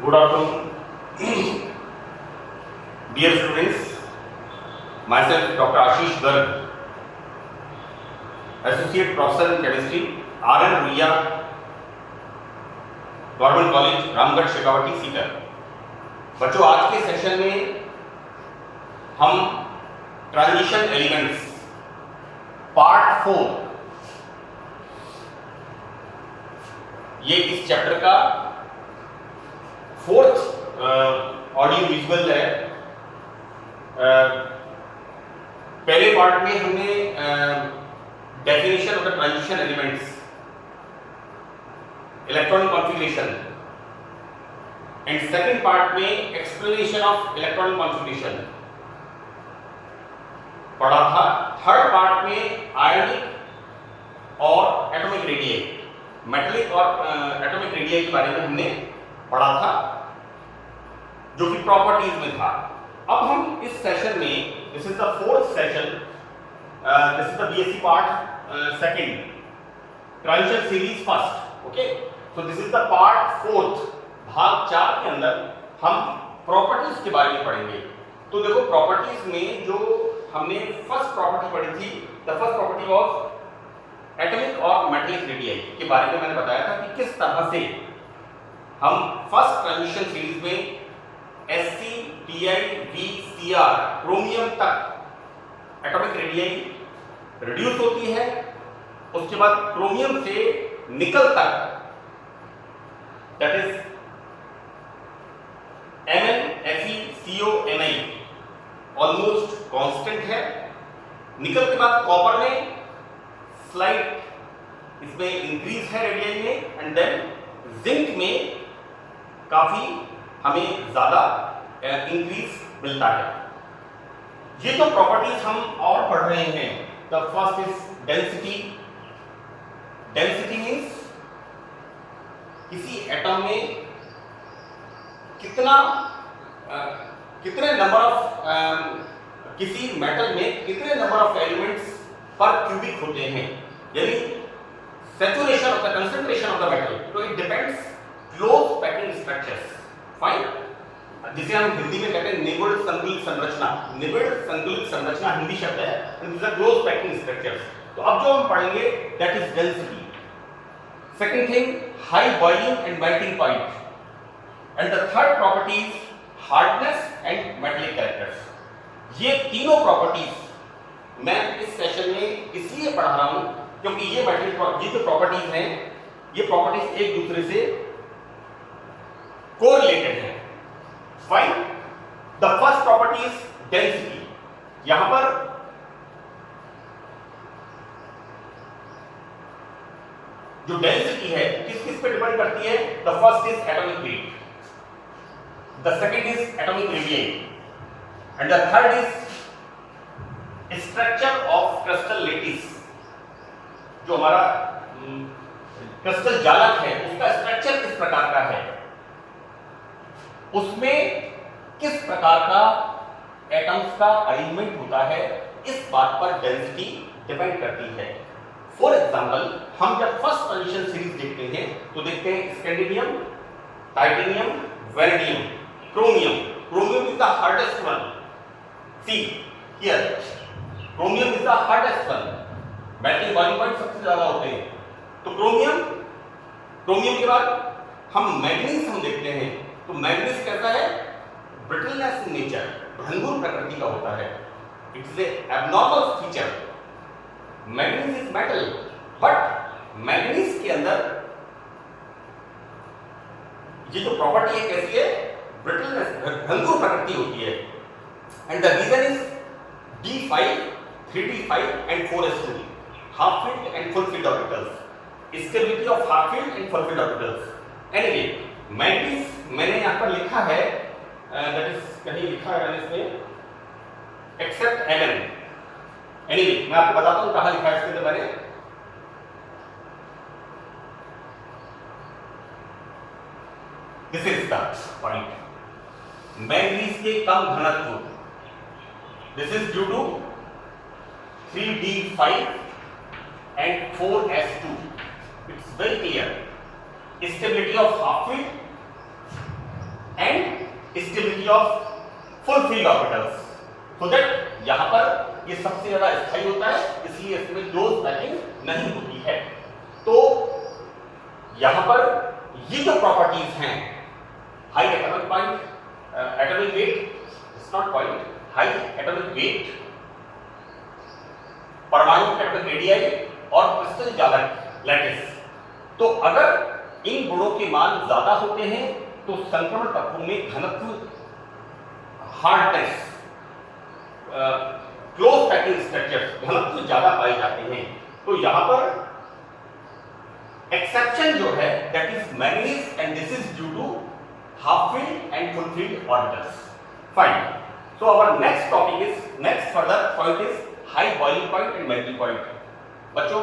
Good afternoon, dear students. Myself, Dr. Ashish Garg, Associate Professor in Chemistry, R.N. Ruia, government college Ramgarh Shekhawati Sikar. बच्चों, आज के session में हम transition elements part 4 ये इस चैप्टर का फोर्थ ऑडियो विजुअल है। पहले पार्ट में हमने definition of the transition elements, electronic configuration and second part में एक्सप्लेनेशन ऑफ इलेक्ट्रॉनिक कॉन्फ़िगरेशन पढ़ा था। थर्ड पार्ट में आयोनिक और एटॉमिक रेडियाई, मेटलिक और एटॉमिक रेडियाई के बारे में हमने पढ़ा था, जो कि प्रॉपर्टीज में था। अब हम इस सेशन में, this is the fourth session, this is the BSc part second, transition series first. Okay, so this is the part fourth, भाग 4 के अंदर हम प्रॉपर्टीज के बारे में पढ़ेंगे। तो देखो, प्रॉपर्टीज में जो हमने फर्स्ट प्रॉपर्टी पढ़ी थी, the first property of atomic और मेटलिक रेडियाई के बारे में मैंने बताया था कि किस तरह से हम फर्स्ट ट्रांजिशन सीरीज में Sc, Ti, V, Cr chromium तक एटॉमिक रेडियाई रिड्यूस होती है, उसके बाद क्रोमियम से निकल तक, that is Mn, Fe, Co, Ni almost constant है। निकल के बाद कॉपर में स्लाइट इसमें इंक्रीज है रेडियाई में, एंड देन जिंक में काफी हमें ज्यादा इंक्रीज मिलता है। ये जो प्रॉपर्टीज हम और पढ़ रहे हैं, the first is density. Density means किसी एटम में कितने नंबर ऑफ किसी मेटल में कितने number of elements per cubic होते हैं, यानी saturation of the concentration of the metal. तो it depends close packing structures, fine, जिसे हम हिंदी में कहते हैं निबिड़ संकुलित संरचना। निबिड़ संकुलित संरचना हिंदी शब्द है, and this are close packing structures. तो अब जो हम पढ़ेंगे that is density. Second thing, high boiling and melting point, and the third property is hardness and metallic characters. ये तीनों प्रॉपर्टीज मैं इस सेशन में इसलिए पढ़ा रहा हूं क्योंकि ये जो प्रॉपर्टीज हैं, ये प्रॉपर्टीज एक दूसरे से कोरिलेटेड है। Fine, the first property is density. यहां पर जो डेंसिटी है किस किस पे डिपेंड करती है? The first is atomic weight, the second is atomic radii, and the third is structure of crystal lettuce. जो हमारा क्रिस्टल जालक है उसका स्ट्रक्चर किस प्रकार का है, उसमें किस प्रकार का एटम्स का अरेंजमेंट होता है, इस बात पर डेंसिटी डिपेंड करती है। फॉर एग्जांपल, हम जब फर्स्ट ट्रांजिशन सीरीज देखते हैं तो देखते हैं scandium, titanium, vanadium, chromium. Chromium is the hardest one. See here, chromium is the hardest one. Melting boiling point सबसे ज्यादा होते हैं। तो क्रोमियम के बाद हम मैग्नीज हम देखते हैं, तो मैग्नीज कैसा है? ब्रिटलनेस इन नेचर, भंगुर प्रकृति का होता है। It is a abnormal feature. Manganese is metal, but manganese के अंदर ये जो प्रॉपर्टी है कैसी है? ब्रिटलनेस, भंगुर प्रकृति होती है। And the reason is D5, 3D5 and 4s2, half filled and full filled orbitals, stability of half filled and full filled orbitals. Anyway, manganese मैंने यहाँ पर लिखा है, दैट इज कहीं लिखा है इसमें एक्सेप्ट Mn। Anyway, मैं आपको बताता हूँ कहाँ लिखा है इसके अंदर मैंने। This is the point, manganese के कम घनत्व, this is due to 3D5 and 4s2. It's very clear. Stability of half field stability of full filled orbitals, so that यहां पर ये सबसे ज्यादा स्थायी होता है, इसलिए इसमें क्लोज पैकिंग नहीं होती है। तो यहां पर ये जो प्रॉपर्टीज हैं, high atomic point, atomic weight, it's not point, high atomic weight, परमाणु एटॉमिक रेडियाई और क्रिस्टल जालक लैटिस, तो अगर इन गुणों के मान ज्यादा होते हैं तो संक्रमण तत्वों में घनत्व, हार्डनेस, क्लोज पैकिंग स्ट्रक्चर्स घनत्व ज्यादा पाए जाते हैं। तो यहां पर एक्सेप्शन जो है that is manganese and this is due to half filled and full filled orbitals. Fine, so our next topic is, next further point is high boiling point and melting point. बच्चों,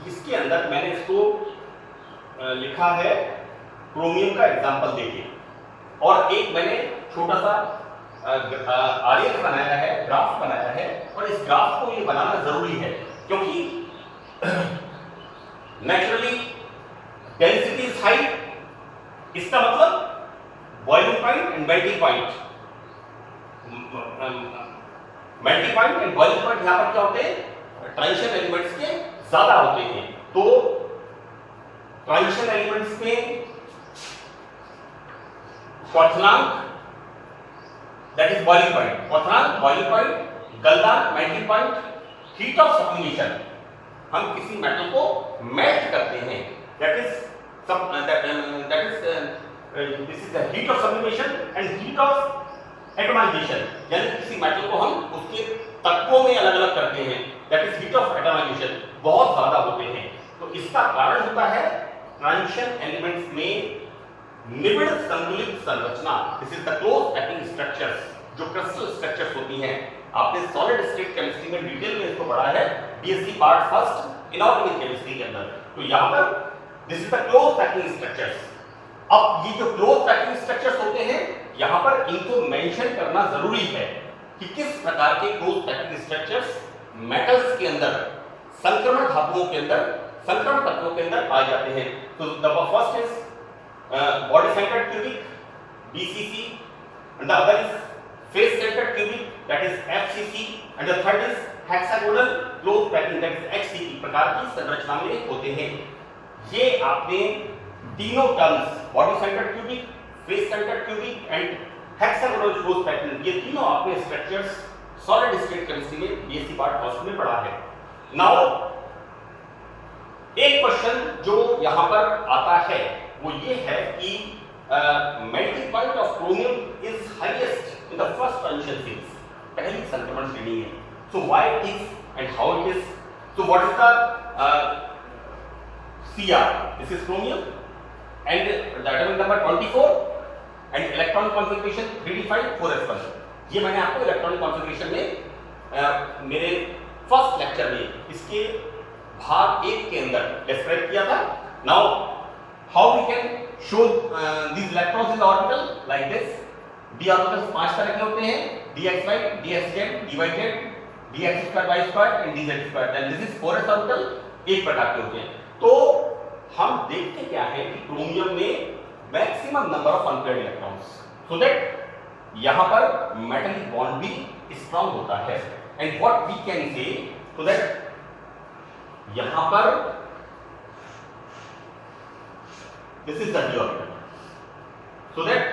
इसके अंदर मैंने इसको लिखा है chromium का example देके, और एक मैंने छोटा सा आरेख बनाया है, ग्राफ बनाया है, और इस ग्राफ को ये बनाना जरूरी है क्योंकि नेचुरली डेंसिटी इज हाई, इसका मतलब boiling point and melting point, melting point and boiling point यहां पर क्या होते हैं, ट्रांजिशन एलिमेंट्स के ज्यादा होते हैं। तो ट्रांजिशन एलिमेंट्स में क्वथनांक दैट इज बॉइलिंग पॉइंट, क्वथनांक बॉइलिंग पॉइंट, गलनांक melting point, heat of sublimation, हम किसी मेटल को मेल्ट करते हैं, that is this is the heat of sublimation and heat of atomization, यानी किसी मेटल को हम उसके तत्वों में अलग अलग करते हैं, that is heat of atomization, बहुत ज्यादा होते हैं। तो इसका कारण होता है ट्रांजिशन एलिमेंट्स में निबिड़ संतुलित संरचना, this is the close packing structures, जो क्रिस्टल स्ट्रक्चर्स होती हैं। आपने सॉलिड स्टेट केमिस्ट्री में डिटेल में इसको पढ़ा है, BSc part first inorganic chemistry के अंदर। तो यहां पर this is the close packing structures. अब ये जो क्लोज पैकिंग स्ट्रक्चर्स होते हैं, यहां पर इनको मेंशन करना जरूरी है कि किस प्रकार के क्लोज पैकिंग स्ट्रक्चर्स मेटल्स के अंदर, संक्रमण धातुओं के अंदर, संक्रमण तत्वों के अंदर पाए जाते हैं। तो the first is body centered cubic, BCC, and the other is face centered cubic, that is FCC, and the third is hexagonal close packing, that is HCP प्रकार की संरचना में होते हैं। ये आपने तीनों terms, body centered cubic, face centered cubic and hexagonal close packing, ये तीनों आपने स्ट्रक्चर्स सॉलिड स्टेट केमिस्ट्री में बीएससी पार्ट फर्स्ट में पढ़ा है। नाउ एक क्वेश्चन जो यहां पर आता है वो ये है कि melting point of chromium is highest in the first transition phase, पहली संक्रमण श्रेणी है। So why it is and how it is, so what is the Cr, this is chromium and the atomic number 24 and electronic configuration 3d5 4s1। ये मैंने आपको electronic configuration में मेरे first lecture में इसके भाग 1 के अंदर डिस्क्राइब किया था। Now how we can show these electrons in the orbital like this, d orbitals 5 तरह के होते हैं, dxy, dxz, dyz, dx2 y2 and dz2, then this is 4s orbital, एक प्रकार के होते हैं। तो हम देखते क्या है कि क्रोमियम में maximum number of unpaired electrons, so that यहां पर मेटलिक बॉन्ड भी स्ट्रांग होता है। एंड व्हाट वी कैन से, सो दैट यहां पर this is the d orbital, so that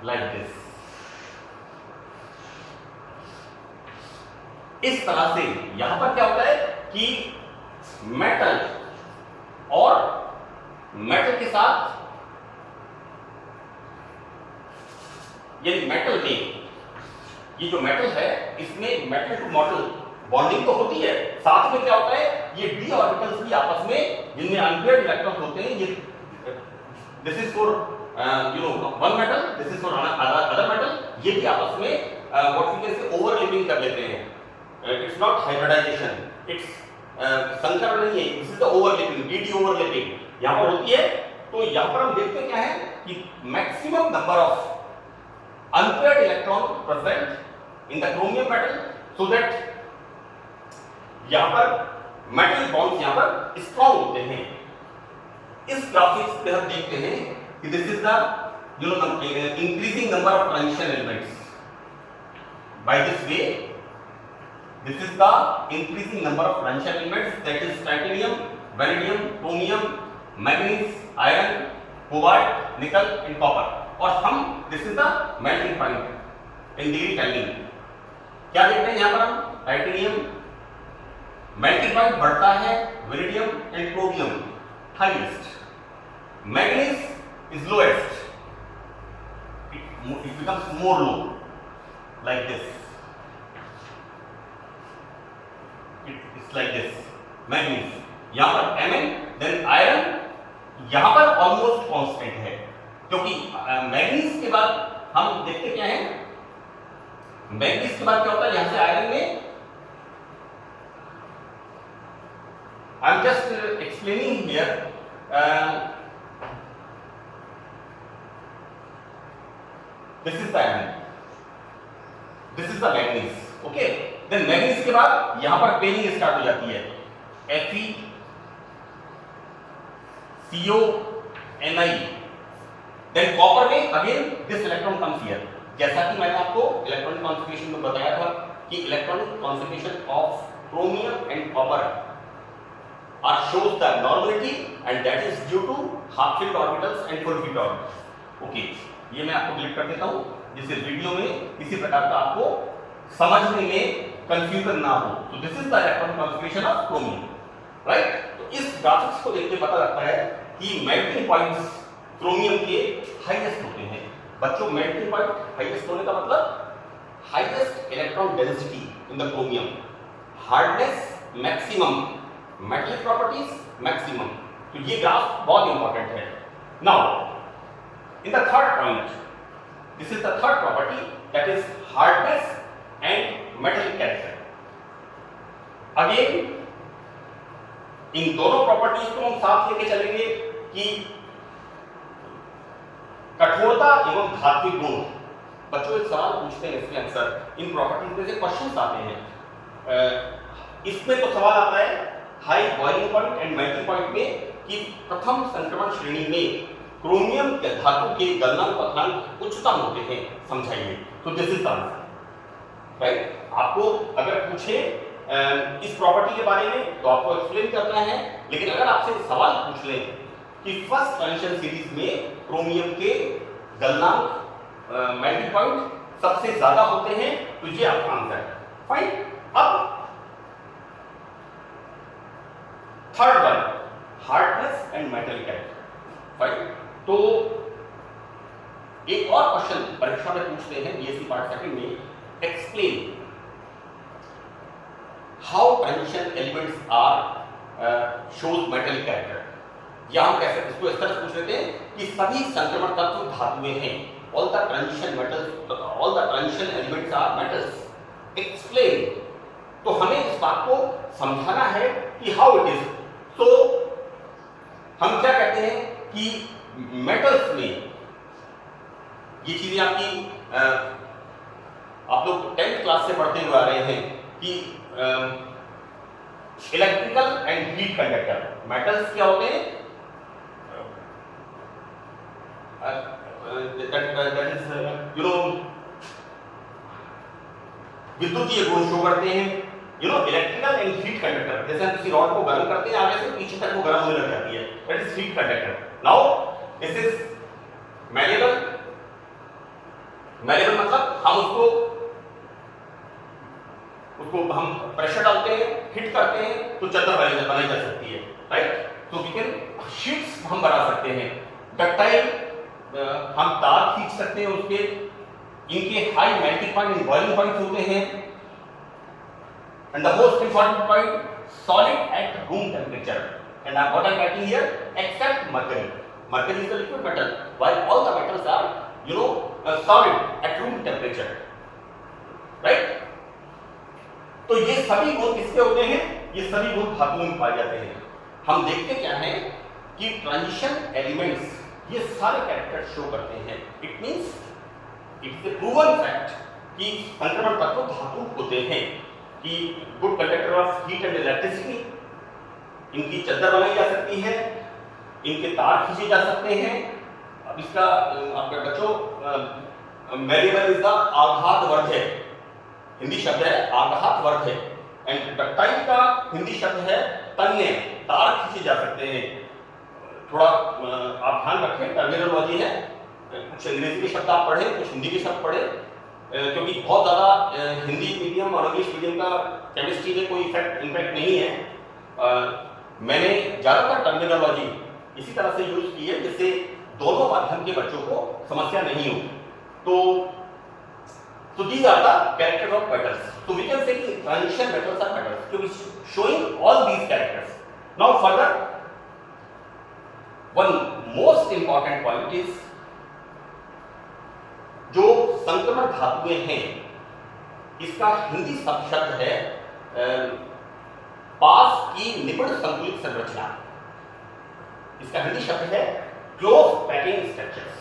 like this, इस तरह से यहां पर क्या होता है कि मेटल और मेटल के साथ, यानी मेटल में ये जो मेटल है इसमें मेटल टू मेटल बॉन्डिंग तो होती है, साथ में क्या होता है ये d ऑर्बिटल्स भी आपस में, जिनमें अनपेयर्ड इलेक्ट्रॉन्स होते हैं, ये this is for one metal, this is for other metal, ये भी आपस में what we can say overlapping कर लेते हैं। इट्स नॉट हाइब्रिडाइजेशन, इट्स संकरण नहीं है, this is the overlapping, D overlapping यहां पर होती है। तो यहां पर हम देखते क्या है कि maximum number of unpaired electron present in the chromium metal, so that यहां पर मेटल बॉन्ड्स यहां पर स्ट्रांग होते हैं। इस ग्राफिक्स पे हम देखते हैं कि this is the increasing number of transition elements. By this way, this is the increasing number of transition elements, that is titanium, vanadium, chromium, manganese, iron, cobalt, nickel and copper. और हम this is the melting point in degree Kelvin. क्या देखते हैं यहाँ पर हम titanium melting point बढ़ता है, vanadium and chromium highest, manganese is lowest, it becomes more low like this, it's like this manganese यहाँ पर Mn, then आयरन यहाँ पर ऑलमोस्ट कांस्टेंट है, क्योंकि मैंगनीज के बाद हम देखते क्या है, मैंगनीज के बाद क्या होता है, यहां से आयरन में I am just explaining here, this is the iron, this is the manganese, okay. Then manganese के बाद यहां पर पेयरिंग स्टार्ट हो जाती है, Fe CO Ni, then copper में again this electron comes here. जैसा कि मैंने आपको इलेक्ट्रॉनिक कॉन्फ़िगरेशन में बताया था कि electronic configuration of chromium and copper are shows the normality and that is due to half filled orbitals and full filled orbitals, okay. ये मैं आपको डिलीट कर देता हूं, जिससे वीडियो में किसी प्रकार का आपको समझने में कंफ्यूजन ना हो। तो this is the electronic configuration of chromium, right. तो इस ग्राफिक्स को देख के पता लगता है कि मेल्टिंग पॉइंट्स क्रोमियम के हाईएस्ट होते हैं। बच्चों, मेल्टिंग पॉइंट हाईएस्ट होने का मतलब highest electron density in the chromium, hardness maximum, metallic properties maximum. तो ये ग्राफ बहुत इंपॉर्टेंट है। Now in the third point, this is the third property, that is hardness and metallic character. Again in दोनों properties को हम साथ लेके चलेंगे कि कठोरता एवं धात्विक गुण। बच्चों एक सवाल पूछते हैं इसमें अक्सर, इन प्रॉपर्टीज में से क्वेश्चंस आते हैं। इसमें तो सवाल आता है high boiling point and melting point में कि प्रथम संक्रमण श्रेणी में क्रोमियम के धातु के गलनांक पदांक उच्चतम होते हैं, समझाइए। तो this is the answer, right. आपको अगर पूछे इस प्रॉपर्टी के बारे में तो आपको एक्सप्लेन करना है, लेकिन अगर आपसे सवाल पूछ लें कि फर्स्ट ट्रांजिशन सीरीज में क्रोमियम के गलनांक मेल्टिंग पॉइंट सबसे ज्यादा होते हैं, तो ये आपका आंसर है, फाइन। अब third one, hardness and metal character, fine. तो एक और क्वेश्चन परीक्षा में पूछते हैं बीएससी पार्ट सेकंड में, explain how transition elements are shows metal character. या हम कैसे इसको इस तरह पूछ लेते हैं कि सभी संक्रमण तत्व धातुएं हैं, all the transition metals, all the transition elements are metals, explain. तो हमें इस बात को समझाना है कि हाउ इट इज। तो हम क्या कहते हैं कि मेटल्स में ये चीजें आपकी आप लोग 10th क्लास से पढ़ते हुए आ रहे हैं कि electrical and heat conductor. Metals क्या होते हैं, that is विद्युतीय गुण शो करते हैं, इलेक्ट्रिकल एंड हीट कंडक्टर। जैसे हम किसी रॉड को गर्म करते हैं, आगे से पीछे तक वो गर्म होने लग जाती है, that is heat conductor. Now this is malleable. Malleable मतलब हम उसको हम प्रेशर डालते हैं, हिट करते हैं तो चादर बनाई जा सकती है, राइट। तो वी कैन शीट्स हम बना सकते हैं, डक्टाइल हम तार खींच सकते हैं उसके, इनके high melting point and boiling point होते हैं, and the most important point, solid at room temperature. And what I am writing here, except mercury. Mercury is the liquid metal, while all the metals are solid at room temperature, right. तो ये सभी गुण किसके होते हैं, ये सभी गुण धातुओं में पाए जाते हैं। हम देखते क्या है कि ट्रांजिशन एलिमेंट्स ये सारे कैरेक्टर शो करते हैं। It means it's a proven fact कि संक्रमण तत्व धातु होते हैं, कि good conductor of heat and electricity, इनकी चादर बनाई जा सकती है, इनके तार खींचे जा सकते हैं, इसका आपके बच्चों मैलिएबल इज द आघातवर्धक, हिंदी शब्द है आघातवर्धक, एंड डक्टाइल का हिंदी शब्द है तन्य, तार खींचे जा सकते हैं। थोड़ा आप ध्यान रखें, टर्मिनोलॉजी है, कुछ अंग्रेजी के शब्द आप पढ़ें, कुछ हिंदी के शब्द पढ़ें, क्योंकि बहुत ज़्यादा हिंदी मीडियम और इंग्लिश मीडियम का केमिस्ट्री में कोई इम्पैक्ट नहीं है। मैंने ज़्यादातर टर्मिनोलॉजी इसी तरह से यूज की है जिससे दोनों माध्यम के बच्चों को समस्या नहीं हो। तो these are the characters of metals. So we can say कि transition metals are metals, to be showing all these characters. Now further, one most important point is जो संक्रमण धातुएं हैं, इसका हिंदी शब्द है पास की निबिड़ संतुलित संरचना। इसका हिंदी शब्द है क्लोज पैकिंग स्ट्रक्चर्स।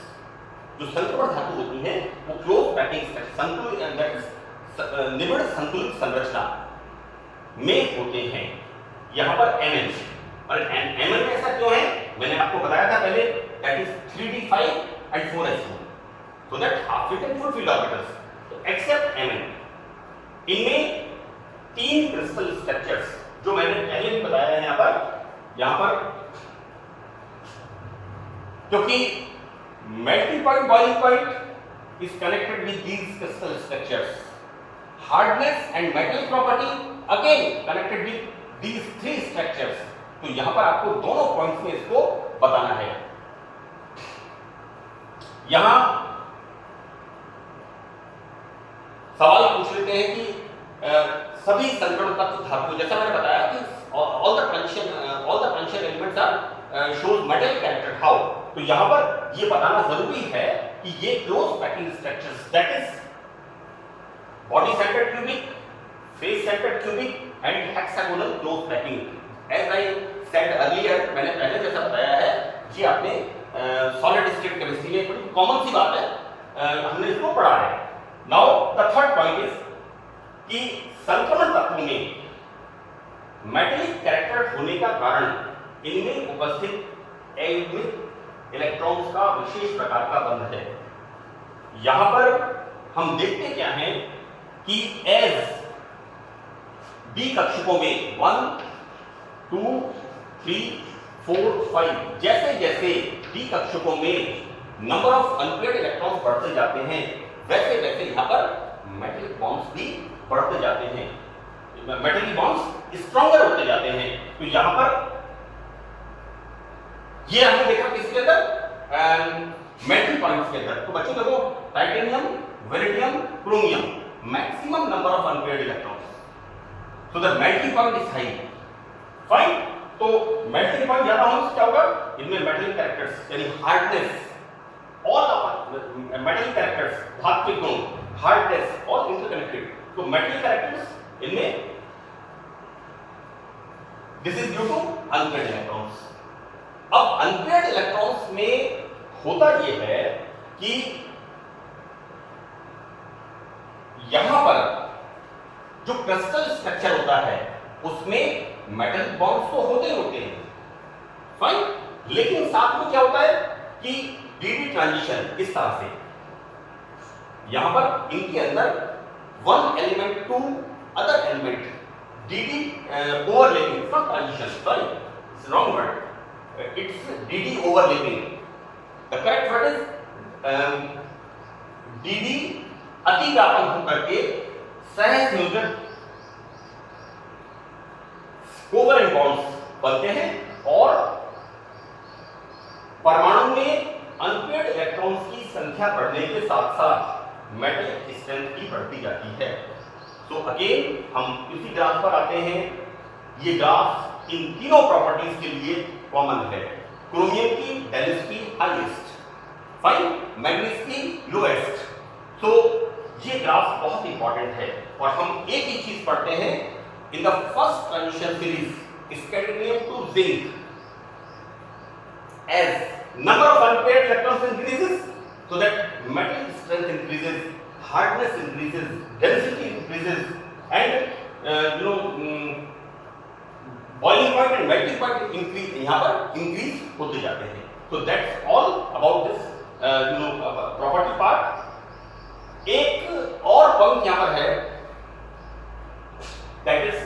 जो संक्रमण धातु होती हैं वो क्लोज पैकिंग स्ट्रक्चर निबिड़ संतुलित संरचना में होते हैं। यहाँ पर Mn, और Mn में ऐसा क्यों है, मैंने आपको बताया था पहले, that is 3d5 and 4s2, so that half fit and full field orbitals. तो except Mn, इनमें 3 क्रिस्टल स्ट्रक्चर्स जो मैंने पहले भी बताया है यहाँ पर क्योंकि melting point, boiling point is connected with these crystal structures. Hardness and metallic property again connected with these 3 structures. तो यहाँ पर आपको दोनों पॉइंट्स में इसको बताना है। यहाँ सवाल पूछ लेते हैं कि सभी संक्रमण तत्व धातु, जैसा मैंने बताया कि all the transition elements are shows metallic character. How? तो यहाँ पर ये बताना जरूरी है कि ये close packing structures, that is body centred cubic, face centred cubic and hexagonal close packing. As I said earlier, मैंने पहले जैसा बताया है, ये आपने सॉलिड स्टेट केमिस्ट्री में बड़ी कॉमन सी बात है, हमने इसको पढ़ा है। Now the third point is कि संक्रमण तत्वों में मेटेलिक कैरेक्टर होने का कारण इनमें उपस्थित एल्यूमिनियम इलेक्ट्रॉन्स का विशेष प्रकार का बंध है। यहां पर हम देखते क्या हैं कि एज डी कक्षकों में 1, 2, 3, 4, 5 जैसे जैसे डी कक्षकों में नंबर ऑफ अनपेयर्ड इलेक्ट्रॉन्स बढ़ते जाते हैं, वैसे वैसे यहां पर मेटलिक बॉन्ड्स भी बढ़ते जाते हैं, मेटलिक बॉन्ड्स स्ट्रॉन्गर होते जाते हैं। तो यहां पर ये हमने देखा किसके अंदर, मेटल पॉइंट्स के अंदर। तो बच्चों देखो, टाइटेनियम, वेरिडियम, chromium, maximum number of unpaired electrons, so the metal point is high, fine. तो मेटल पॉइंट ज्यादा होने से क्या होगा, इनमें मेटल कैरेक्टर्स यानी हार्डनेस, ऑल मेटल कैरेक्टर्स, धात्विक गुण, हार्डनेस, ऑल इंटरकनेक्टेड। तो मेटल कैरेक्टर्स इनमें, this is due to unpaired electrons. अब अनपेयर्ड इलेक्ट्रॉन्स में होता यह है कि यहां पर जो क्रिस्टल स्ट्रक्चर होता है उसमें मेटल बॉन्ड्स तो होते हैं, फाइन, लेकिन साथ में क्या होता है कि डी ट्रांजिशन इस तरह से, यहां पर इनके अंदर one element to other element, D overlapping, not transition, sorry wrong word, it's DD overlapping. The correct word is DD अतिव्यापन होकर के सहसंयोजन कोवलेंट बॉन्ड्स बनते हैं और परमाणु में अनपेयर्ड इलेक्ट्रॉन्स की संख्या बढ़ने के साथ साथ मेटल स्ट्रेंथ की बढ़ती जाती है। तो अगेन हम इसी ग्राफ पर आते हैं। ये ग्राफ इन तीनों प्रॉपर्टीज के लिए कॉमन है। क्रोमियम की डेंसिटी हाईएस्ट, फाइन, मैग्नीज की लोएस्ट। तो ये ग्राफ बहुत इंपॉर्टेंट है और हम एक ही चीज पढ़ते हैं in the first transition series scandium to zinc, as number of unpaired electrons increases so that metal strength increases, hardness increases, density increases, and boiling point and melting point increase, यहाँ पर increase होते जाते हैं। So that's all about this property part. एक और पंक्ति यहां पर है, दैट इज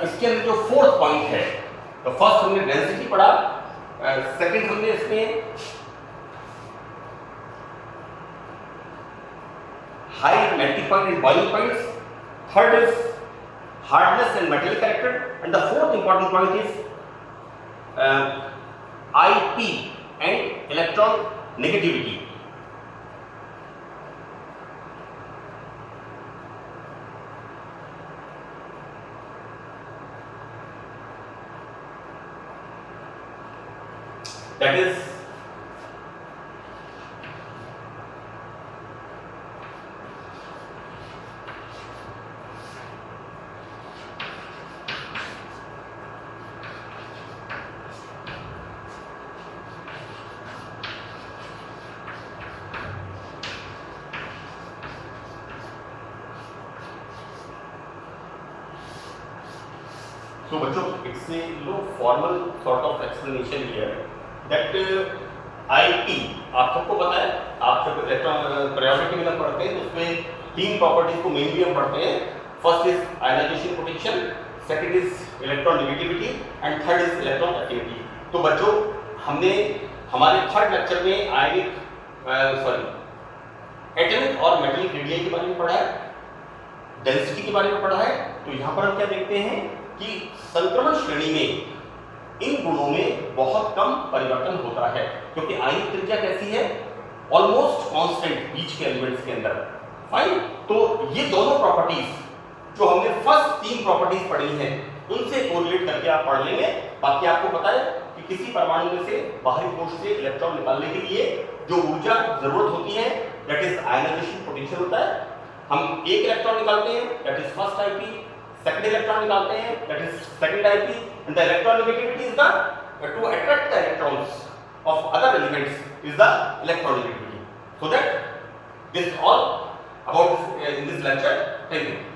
इसके अंदर जो फोर्थ पॉइंट है, तो फर्स्ट हमने डेंसिटी पढ़ा, सेकंड हमने इसमें high melting point and boiling points, third is hardness and metallic character, and the fourth important point is IP and electron negativity. That is so बच्चों, it's a formal sort of explanation here that IP आप सबको पता है, आप सब electron periodic table पढ़ते हैं, तो उसमें तीन प्रॉपर्टीज को मेनली हम पढ़ते हैं। First is ionization potential, second is electron negativity and third is electron activity. तो बच्चों, हमने हमारे थर्ड लेक्चर में आयनिक एटॉमिक और मेटेलिक रेडियस के बारे में पढ़ा है, डेंसिटी के बारे में पढ़ा है। तो यहाँ पर हम क्या देखते हैं कि संक्रमण श्रेणी में इन गुणों में बहुत कम परिवर्तन होता है, क्योंकि आयनिक त्रिज्या कैसी है, ऑलमोस्ट कांस्टेंट बीच के एलिमेंट्स के अंदर। फाइन, तो ये दोनों प्रॉपर्टीज जो हमने फर्स्ट तीन प्रॉपर्टीज पढ़ी हैं, उनसे कोरिलेट करके आप पढ़ लेंगे। बाकी आपको पता है कि किसी परमाणु में से बाहरी कोश से इलेक्ट्रॉन निकालने के लिए जो ऊर्जा जरूरत होती है, दैट इज आयनाइजेशन पोटेंशियल होता है। हम एक इलेक्ट्रॉन निकालते हैं, that is first IP, second electron निकालते हैं, that is second IP, and the electron negativity is the two attract the electrons of other elements is the electron negativity. So that this all about this, in this lecture. Thank you.